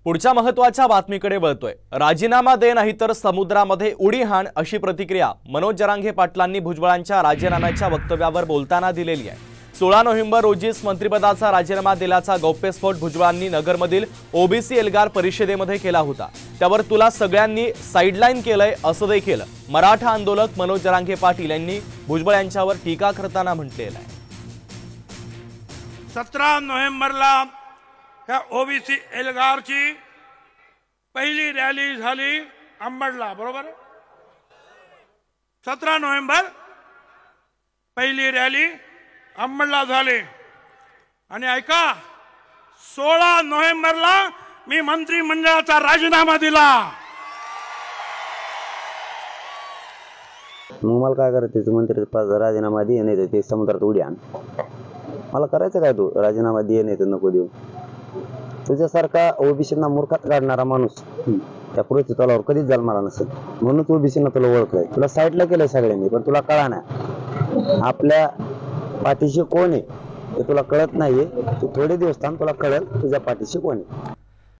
पुढच्या महत्त्वाच्या बातमीकडे वळतोय। राजीनामा दे नाहीतर समुद्रामध्ये उडी हाण अशी प्रतिक्रिया मनोज जरांगे पाटलांनी भुजबळांच्या राजीनाम्याच्या वक्तव्यावर बोलताना दिलेली आहे। 16 नोव्हेंबर रोजीच मंत्रिपदाचा राजीनामा दिल्याचा गौप्यस्फोट भुजबळांनी नगरमधील ओबीसी एल्गार परिषदेमध्ये केला होता। त्यावर तुला सगळ्यांनी साइडलाइन केलंय असं देखील मराठा आंदोलक मनोज जरांगे पाटील यांनी भुजबळ यांच्यावर टीका करताना म्हटलेलं आहे। 17 नोव्हेंबरला ह्या ओबीसी एल्गारची पहिली रॅली झाली अंबडला, बरोबर। 17 नोव्हेंबर पहिली रॅली अंबडला झाली आणि ऐका 16 नोव्हेंबरला मी मंत्रिमंडळाचा राजीनामा दिला। मला काय करायचं, मंत्रिपदाचा राजीनामा दे नाही ते समुद्रात उडी आण। मला करायचं काय, तू राजीनामा दे नाही तर नको देऊ। तुझ्यासारखा ओबीसीना मूर्खात काढणारा माणूस त्या पुढच्या तलावर कधीच जन्माला नसेल, म्हणून ओबीसीना तुला ओळखलंय, तुला साईडला केलंय सगळ्यांनी, पण तुला कळा नाही आपल्या पाठीशी कोण आहे ते तुला कळत नाहीये। तू थोडे दिवस थांब, तुला कळेल तुझ्या पाठीशी कोण आहे।